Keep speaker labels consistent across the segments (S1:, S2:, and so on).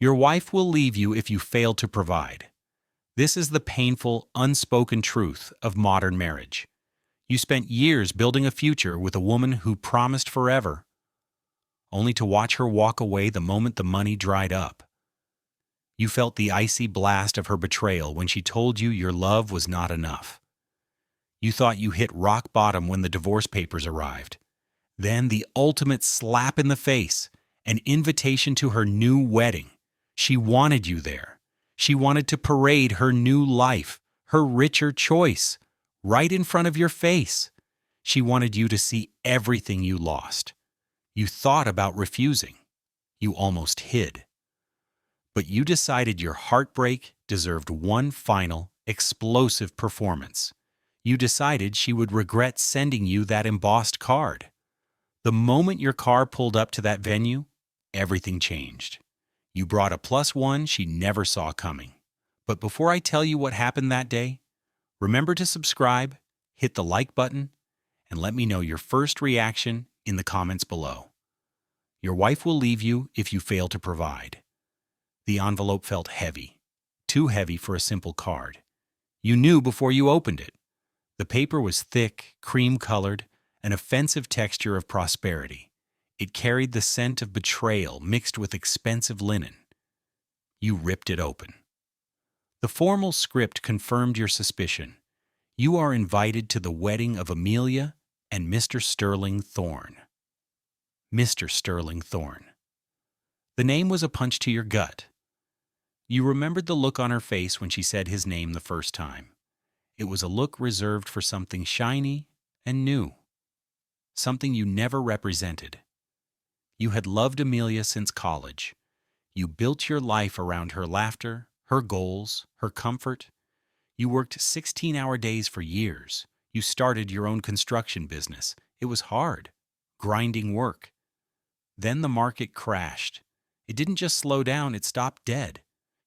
S1: Your wife will leave you if you fail to provide. This is the painful, unspoken truth of modern marriage. You spent years building a future with a woman who promised forever, only to watch her walk away the moment the money dried up. You felt the icy blast of her betrayal when she told you your love was not enough. You thought you hit rock bottom when the divorce papers arrived. Then the ultimate slap in the face, an invitation to her new wedding. She wanted you there. She wanted to parade her new life, her richer choice, right in front of your face. She wanted you to see everything you lost. You thought about refusing. You almost hid. But you decided your heartbreak deserved one final, explosive performance. You decided she would regret sending you that embossed card. The moment your car pulled up to that venue, everything changed. You brought a +1 she never saw coming. But before I tell you what happened that day, remember to subscribe, hit the like button, and let me know your first reaction in the comments below. Your wife will leave you if you fail to provide. The envelope felt heavy, too heavy for a simple card. You knew before you opened it. The paper was thick, cream-colored, an offensive texture of prosperity. It carried the scent of betrayal mixed with expensive linen. You ripped it open. The formal script confirmed your suspicion. You are invited to the wedding of Amelia and Mr. Sterling Thorne. Mr. Sterling Thorne. The name was a punch to your gut. You remembered the look on her face when she said his name the first time. It was a look reserved for something shiny and new, something you never represented. You had loved Amelia since college. You built your life around her laughter, her goals, her comfort. You worked 16-hour days for years. You started your own construction business. It was hard, grinding work. Then the market crashed. It didn't just slow down, it stopped dead.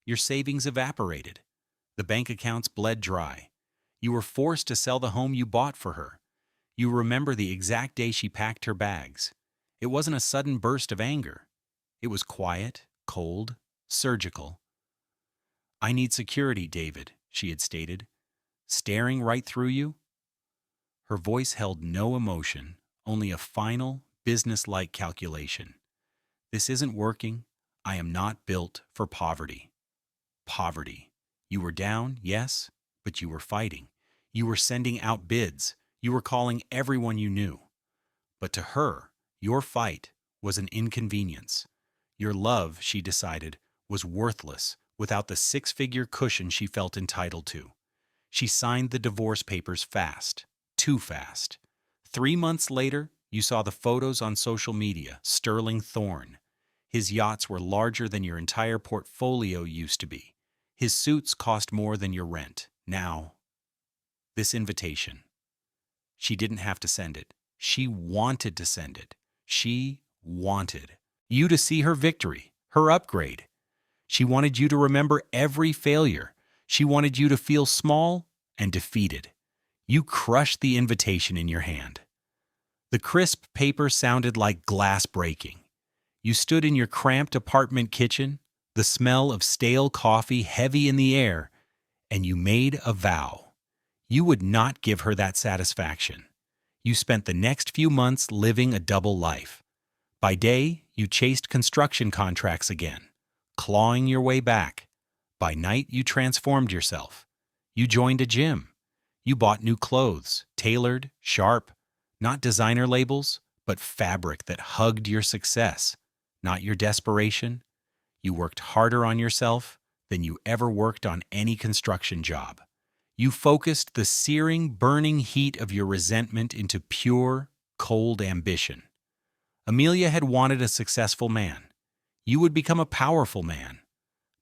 S1: Your savings evaporated. The bank accounts bled dry. You were forced to sell the home you bought for her. You remember the exact day she packed her bags. It wasn't a sudden burst of anger. It was quiet, cold, surgical. "I need security, David," she had stated. "Staring right through you?" Her voice held no emotion, only a final, business-like calculation. "This isn't working. I am not built for poverty." Poverty. You were down, yes, but you were fighting. You were sending out bids. You were calling everyone you knew. But to her, your fight was an inconvenience. Your love, she decided, was worthless without the six-figure cushion she felt entitled to. She signed the divorce papers fast, too fast. 3 months later, you saw the photos on social media, Sterling Thorne. His yachts were larger than your entire portfolio used to be. His suits cost more than your rent. Now, this invitation. She didn't have to send it. She wanted to send it. She wanted you to see her victory, her upgrade. She wanted you to remember every failure. She wanted you to feel small and defeated. You crushed the invitation in your hand. The crisp paper sounded like glass breaking. You stood in your cramped apartment kitchen, the smell of stale coffee heavy in the air, and you made a vow. You would not give her that satisfaction. You spent the next few months living a double life. By day, you chased construction contracts again, clawing your way back. By night, you transformed yourself. You joined a gym. You bought new clothes, tailored, sharp, not designer labels, but fabric that hugged your success, not your desperation. You worked harder on yourself than you ever worked on any construction job. You focused the searing, burning heat of your resentment into pure, cold ambition. Amelia had wanted a successful man. You would become a powerful man,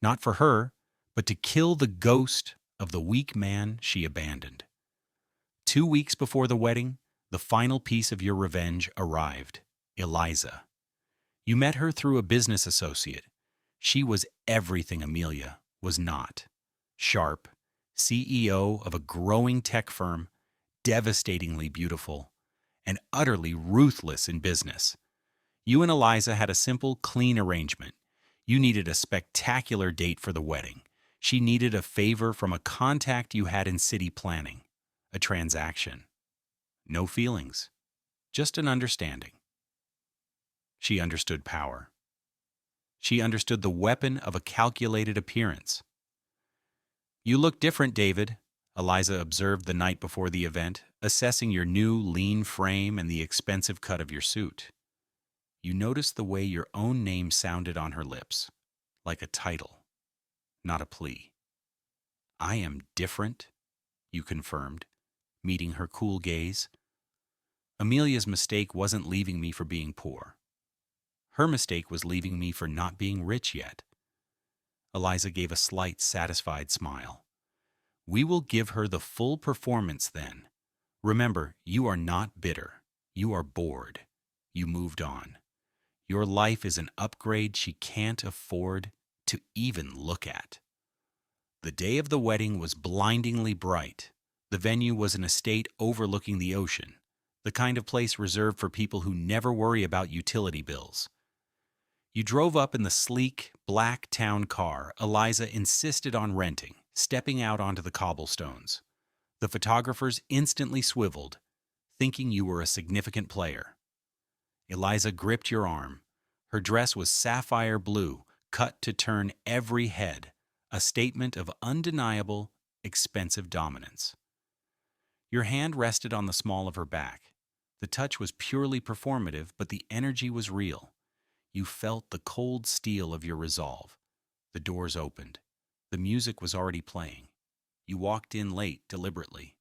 S1: not for her, but to kill the ghost of the weak man she abandoned. 2 weeks before the wedding, the final piece of your revenge arrived, Eliza. You met her through a business associate. She was everything Amelia was not. Sharp, CEO of a growing tech firm, devastatingly beautiful, and utterly ruthless in business. You and Eliza had a simple, clean arrangement. You needed a spectacular date for the wedding. She needed a favor from a contact you had in city planning. A transaction. No feelings. Just an understanding. She understood power. She understood the weapon of a calculated appearance. "You look different, David," Eliza observed the night before the event, assessing your new, lean frame and the expensive cut of your suit. You noticed the way your own name sounded on her lips, like a title, not a plea. "I am different," you confirmed, meeting her cool gaze. "Amelia's mistake wasn't leaving me for being poor. Her mistake was leaving me for not being rich yet." Eliza gave a slight, satisfied smile. "We will give her the full performance then. Remember, you are not bitter. You are bored. You moved on. Your life is an upgrade she can't afford to even look at." The day of the wedding was blindingly bright. The venue was an estate overlooking the ocean, the kind of place reserved for people who never worry about utility bills. You drove up in the sleek, black town car Eliza insisted on renting, stepping out onto the cobblestones. The photographers instantly swiveled, thinking you were a significant player. Eliza gripped your arm. Her dress was sapphire blue, cut to turn every head, a statement of undeniable, expensive dominance. Your hand rested on the small of her back. The touch was purely performative, but the energy was real. You felt the cold steel of your resolve. The doors opened. The music was already playing. You walked in late, deliberately.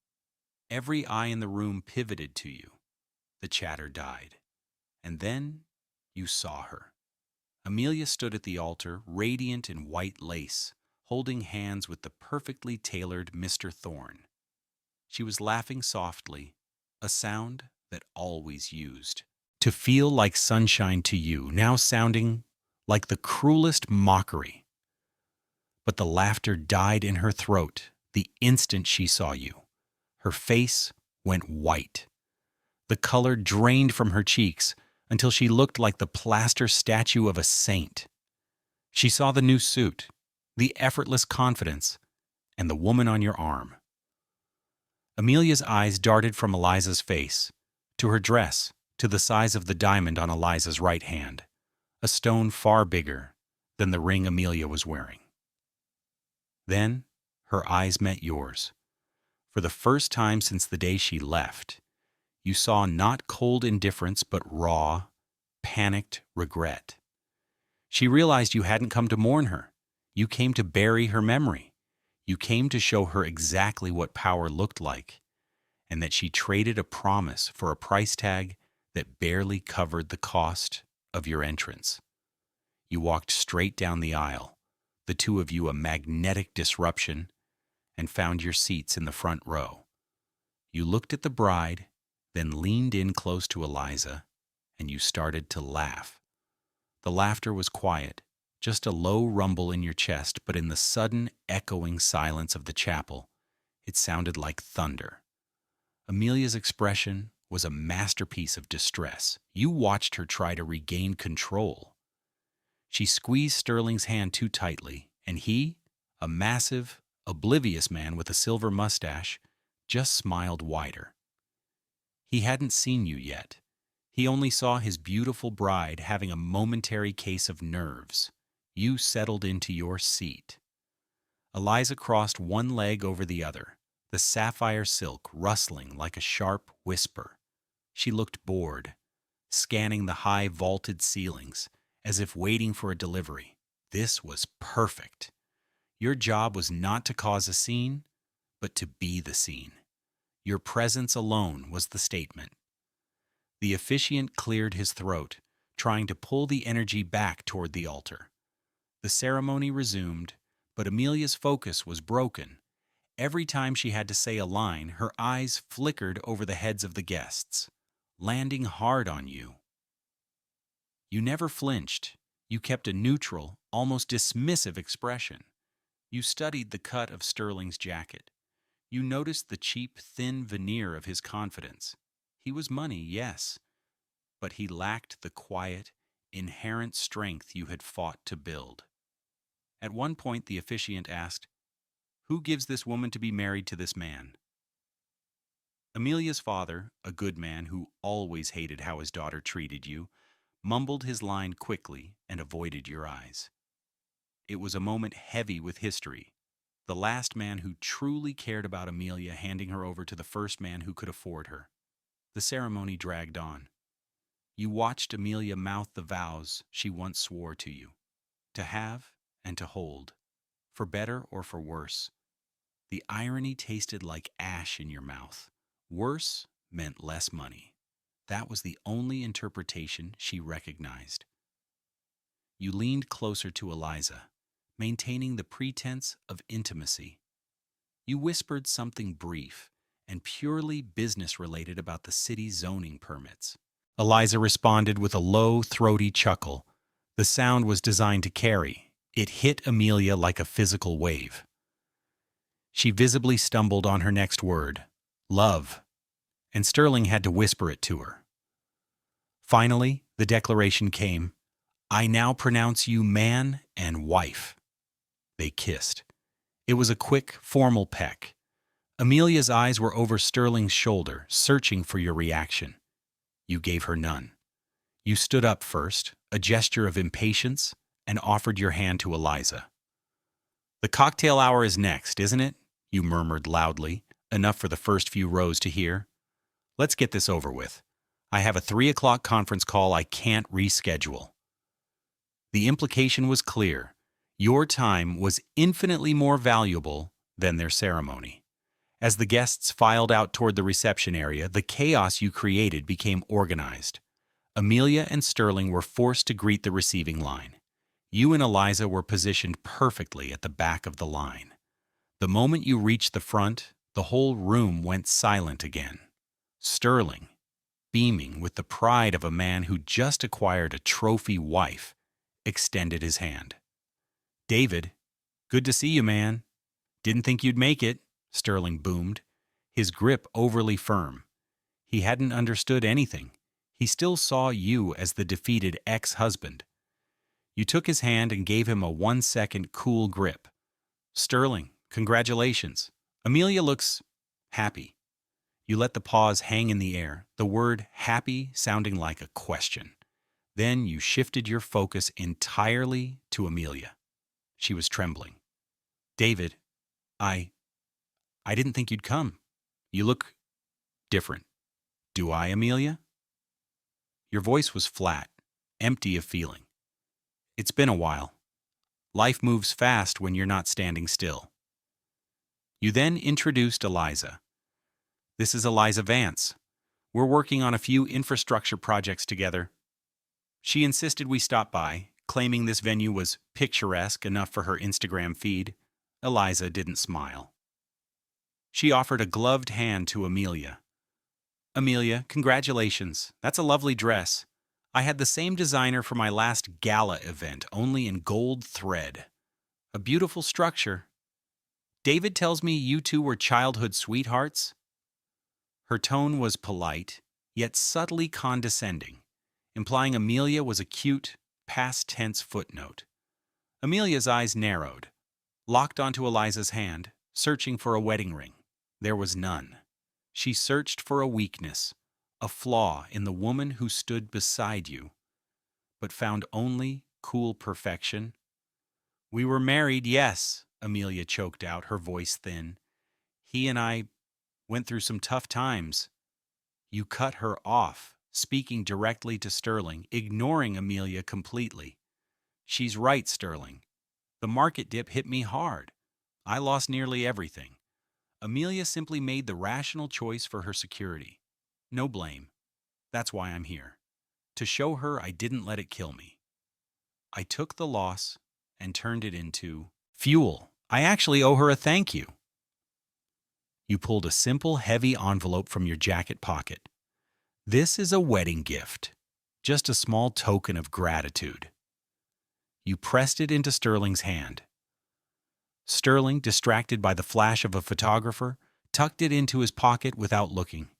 S1: Every eye in the room pivoted to you. The chatter died. And then you saw her. Amelia stood at the altar, radiant in white lace, holding hands with the perfectly tailored Mr. Thorne. She was laughing softly, a sound that always used to feel like sunshine to you, now sounding like the cruelest mockery. But the laughter died in her throat the instant she saw you. Her face went white. The color drained from her cheeks until she looked like the plaster statue of a saint. She saw the new suit, the effortless confidence, and the woman on your arm. Amelia's eyes darted from Eliza's face to her dress, to the size of the diamond on Eliza's right hand, a stone far bigger than the ring Amelia was wearing. Then her eyes met yours. For the first time since the day she left, you saw not cold indifference but raw, panicked regret. She realized you hadn't come to mourn her. You came to bury her memory. You came to show her exactly what power looked like, and that she traded a promise for a price tag that barely covered the cost of your entrance. You walked straight down the aisle, the two of you a magnetic disruption, and found your seats in the front row. You looked at the bride, then leaned in close to Eliza, and you started to laugh. The laughter was quiet, just a low rumble in your chest, but in the sudden, echoing silence of the chapel, it sounded like thunder. Amelia's expression was a masterpiece of distress. You watched her try to regain control. She squeezed Sterling's hand too tightly, and he, a massive, oblivious man with a silver mustache, just smiled wider. He hadn't seen you yet. He only saw his beautiful bride having a momentary case of nerves. You settled into your seat. Eliza crossed one leg over the other, the sapphire silk rustling like a sharp whisper. She looked bored, scanning the high vaulted ceilings, as if waiting for a delivery. This was perfect. Your job was not to cause a scene, but to be the scene. Your presence alone was the statement. The officiant cleared his throat, trying to pull the energy back toward the altar. The ceremony resumed, but Amelia's focus was broken. Every time she had to say a line, her eyes flickered over the heads of the guests, landing hard on you. You never flinched. You kept a neutral, almost dismissive expression. You studied the cut of Sterling's jacket. You noticed the cheap, thin veneer of his confidence. He was money, yes, but he lacked the quiet, inherent strength you had fought to build. At one point, the officiant asked, "Who gives this woman to be married to this man?" Amelia's father, a good man who always hated how his daughter treated you, mumbled his line quickly and avoided your eyes. It was a moment heavy with history. The last man who truly cared about Amelia handing her over to the first man who could afford her. The ceremony dragged on. You watched Amelia mouth the vows she once swore to you, to have and to hold, for better or for worse. The irony tasted like ash in your mouth. Worse meant less money. That was the only interpretation she recognized. You leaned closer to Eliza, maintaining the pretense of intimacy. You whispered something brief and purely business-related about the city's zoning permits. Eliza responded with a low, throaty chuckle. The sound was designed to carry. It hit Amelia like a physical wave. She visibly stumbled on her next word, love, and Sterling had to whisper it to her. Finally, the declaration came, "I now pronounce you man and wife." They kissed. It was a quick, formal peck. Amelia's eyes were over Sterling's shoulder, searching for your reaction. You gave her none. You stood up first, a gesture of impatience, and offered your hand to Eliza. "The cocktail hour is next, isn't it?" you murmured loudly, enough for the first few rows to hear. "Let's get this over with. I have a 3 o'clock conference call I can't reschedule." The implication was clear. Your time was infinitely more valuable than their ceremony. As the guests filed out toward the reception area, the chaos you created became organized. Amelia and Sterling were forced to greet the receiving line. You and Eliza were positioned perfectly at the back of the line. The moment you reached the front, the whole room went silent again. Sterling, beaming with the pride of a man who just acquired a trophy wife, extended his hand. "David, good to see you, man. Didn't think you'd make it," Sterling boomed, his grip overly firm. He hadn't understood anything. He still saw you as the defeated ex-husband. You took his hand and gave him a 1-second cool grip. "Sterling, congratulations. Amelia looks happy." You let the pause hang in the air, the word happy sounding like a question. Then you shifted your focus entirely to Amelia. She was trembling. "David, I didn't think you'd come. You look different. Do I, Amelia?" Your voice was flat, empty of feeling. "It's been a while. Life moves fast when you're not standing still." You then introduced Eliza. "This is Eliza Vance. We're working on a few infrastructure projects together." She insisted we stop by, claiming this venue was picturesque enough for her Instagram feed. Eliza didn't smile. She offered a gloved hand to Amelia. "Amelia, congratulations. That's a lovely dress. I had the same designer for my last gala event, only in gold thread. A beautiful structure. David tells me you two were childhood sweethearts." Her tone was polite, yet subtly condescending, implying Amelia was a cute, past-tense footnote. Amelia's eyes narrowed, locked onto Eliza's hand, searching for a wedding ring. There was none. She searched for a weakness, a flaw in the woman who stood beside you, but found only cool perfection. "We were married, yes," Amelia choked out, her voice thin. "He and I went through some tough times." You cut her off, speaking directly to Sterling, ignoring Amelia completely. "She's right, Sterling. The market dip hit me hard. I lost nearly everything. Amelia simply made the rational choice for her security. No blame. That's why I'm here. To show her I didn't let it kill me. I took the loss and turned it into fuel. I actually owe her a thank you." You pulled a simple, heavy envelope from your jacket pocket. "This is a wedding gift. Just a small token of gratitude." You pressed it into Sterling's hand. Sterling, distracted by the flash of a photographer, tucked it into his pocket without looking.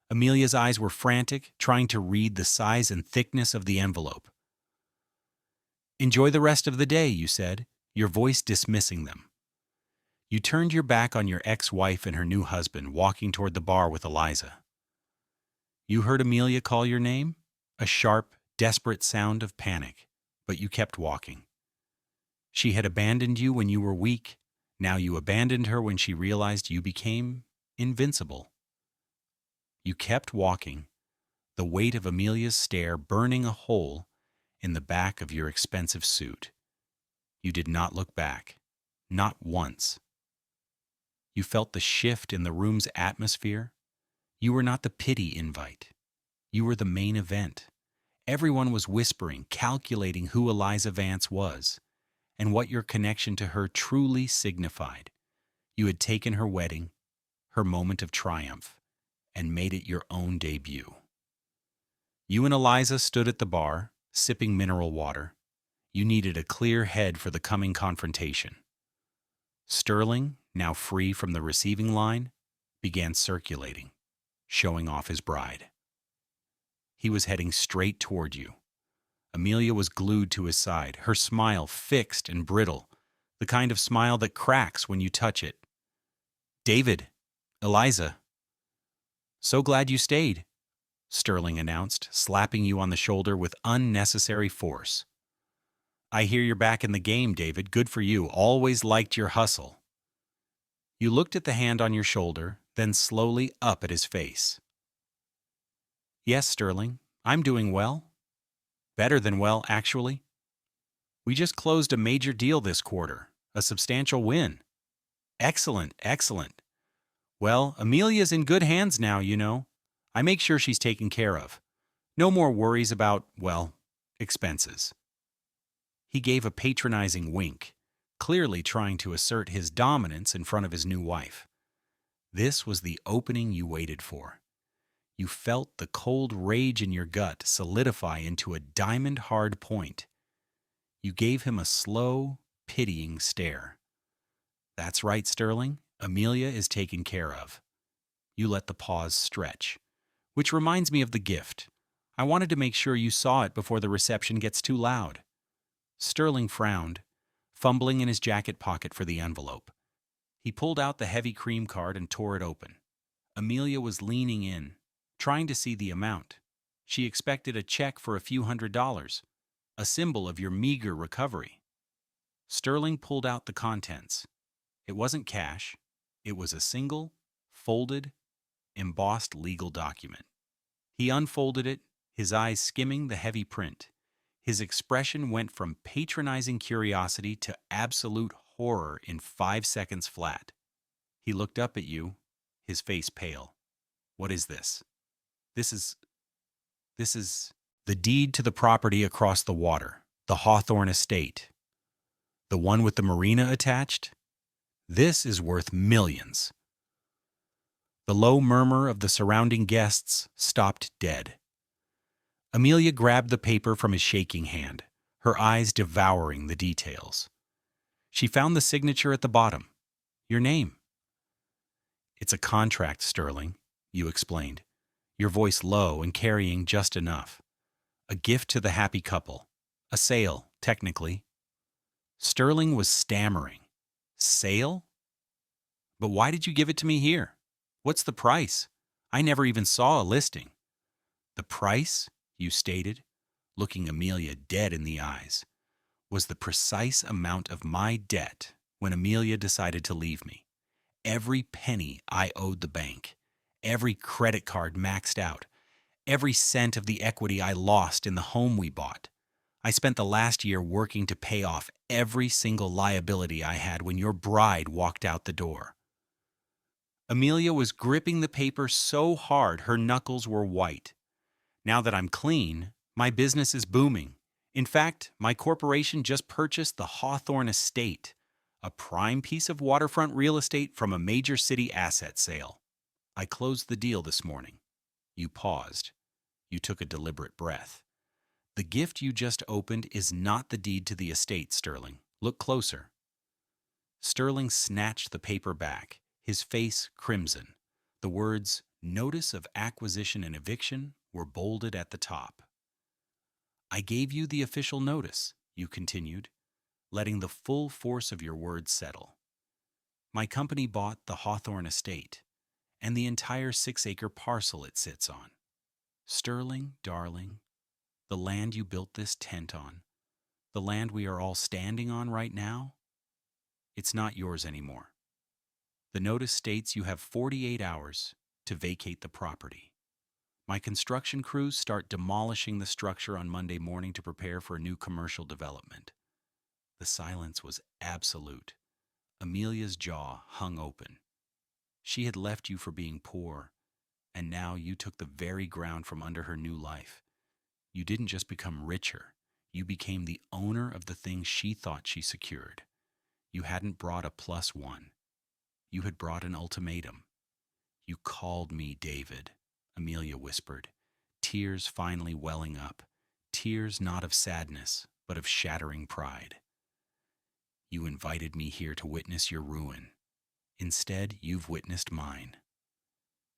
S1: Amelia's eyes were frantic, trying to read the size and thickness of the envelope. Enjoy the rest of the day, you said, your voice dismissing them. You turned your back on your ex-wife and her new husband walking toward the bar with Eliza. You heard Amelia call your name, a sharp, desperate sound of panic, but you kept walking. She had abandoned you when you were weak. Now you abandoned her when she realized you became invincible. You kept walking, the weight of Amelia's stare burning a hole in the back of your expensive suit. You did not look back, not once. You felt the shift in the room's atmosphere. You were not the pity invite. You were the main event. Everyone was whispering, calculating who Eliza Vance was and what your connection to her truly signified. You had taken her wedding, her moment of triumph, and made it your own debut. You and Eliza stood at the bar, sipping mineral water. You needed a clear head for the coming confrontation. Sterling, now free from the receiving line, began circulating, showing off his bride. He was heading straight toward you. Amelia was glued to his side, her smile fixed and brittle, the kind of smile that cracks when you touch it. "David, Eliza." "So glad you stayed," Sterling announced, slapping you on the shoulder with unnecessary force. "I hear you're back in the game, David. Good for you. Always liked your hustle." You looked at the hand on your shoulder, then slowly up at his face. "Yes, Sterling, I'm doing well. Better than well, actually. We just closed a major deal this quarter, a substantial win." "Excellent, excellent. Well, Amelia's in good hands now, you know. I make sure she's taken care of. No more worries about, well, expenses." He gave a patronizing wink, clearly trying to assert his dominance in front of his new wife. This was the opening you waited for. You felt the cold rage in your gut solidify into a diamond-hard point. You gave him a slow, pitying stare. "That's right, Sterling. Amelia is taken care of." You let the pause stretch. "Which reminds me of the gift. I wanted to make sure you saw it before the reception gets too loud." Sterling frowned, fumbling in his jacket pocket for the envelope. He pulled out the heavy cream card and tore it open. Amelia was leaning in, trying to see the amount. She expected a check for a few $100s, a symbol of your meager recovery. Sterling pulled out the contents. It wasn't cash. It was a single, folded, embossed legal document. He unfolded it, his eyes skimming the heavy print. His expression went from patronizing curiosity to absolute horror in 5 seconds flat. He looked up at you, his face pale. "What is this?" This is the deed to the property across the water, the Hawthorne estate. The one with the marina attached? This is worth millions." The low murmur of the surrounding guests stopped dead. Amelia grabbed the paper from his shaking hand, her eyes devouring the details. She found the signature at the bottom. Your name. "It's a contract, Sterling," you explained, your voice low and carrying just enough. "A gift to the happy couple. A sale, technically." Sterling was stammering. "Sale? But why did you give it to me here? What's the price? I never even saw a listing." "The price," you stated, looking Amelia dead in the eyes, "was the precise amount of my debt when Amelia decided to leave me. Every penny I owed the bank, every credit card maxed out, every cent of the equity I lost in the home we bought. I spent the last year working to pay off every single liability I had when your bride walked out the door." Amelia was gripping the paper so hard her knuckles were white. "Now that I'm clean, my business is booming. In fact, my corporation just purchased the Hawthorne estate, a prime piece of waterfront real estate from a major city asset sale. I closed the deal this morning." You paused. You took a deliberate breath. "The gift you just opened is not the deed to the estate, Sterling. Look closer." Sterling snatched the paper back, his face crimson. The words, "Notice of Acquisition and Eviction," were bolded at the top. "I gave you the official notice. you continued, letting the full force of your words settle. My company bought the Hawthorne estate and the entire 6-acre parcel it sits on. Sterling, darling, the land you built this tent on, the land we are all standing on right now, it's not yours anymore. The notice states you have 48 hours to vacate the property. My construction crews start demolishing the structure on Monday morning to prepare for a new commercial development. The silence was absolute. Amelia's jaw hung open. She had left you for being poor, and now you took the very ground from under her new life. You didn't just become richer, you became the owner of the things she thought she secured. You hadn't brought a +1. You had brought an ultimatum. You called me, David, Amelia whispered, tears finally welling up, tears not of sadness, but of shattering pride. You invited me here to witness your ruin. Instead, you've witnessed mine.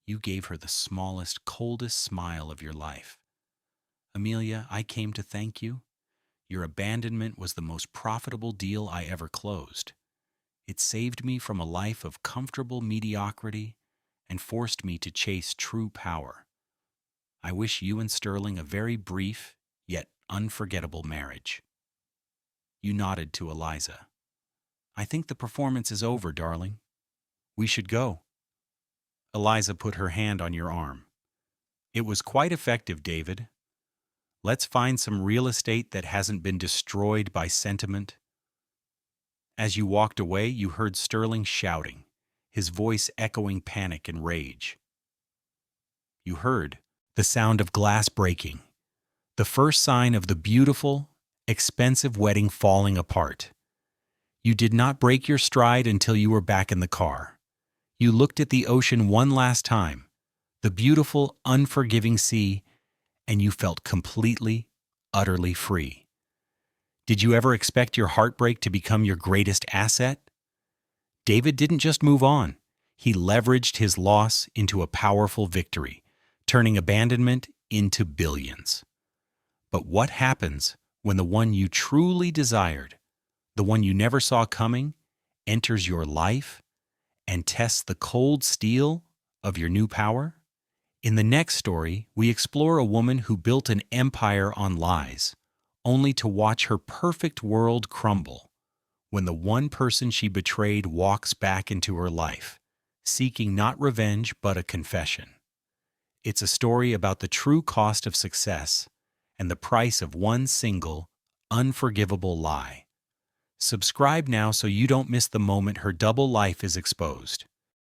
S1: You gave her the smallest, coldest smile of your life. Amelia, I came to thank you. Your abandonment was the most profitable deal I ever closed. It saved me from a life of comfortable mediocrity and forced me to chase true power. I wish you and Sterling a very brief, yet unforgettable marriage. You nodded to Eliza. I think the performance is over, darling. We should go. Eliza put her hand on your arm. It was quite effective, David. Let's find some real estate that hasn't been destroyed by sentiment. As you walked away, you heard Sterling shouting, his voice echoing panic and rage. You heard the sound of glass breaking, the first sign of the beautiful, expensive wedding falling apart. You did not break your stride until you were back in the car. You looked at the ocean one last time, the beautiful, unforgiving sea, and you felt completely, utterly free. Did you ever expect your heartbreak to become your greatest asset? David didn't just move on. He leveraged his loss into a powerful victory, turning abandonment into billions. But what happens when the one you truly desired, the one you never saw coming, enters your life and tests the cold steel of your new power? In the next story, we explore a woman who built an empire on lies, only to watch her perfect world crumble when the one person she betrayed walks back into her life, seeking not revenge but a confession. It's a story about the true cost of success and the price of one single, unforgivable lie. Subscribe now so you don't miss the moment her double life is exposed.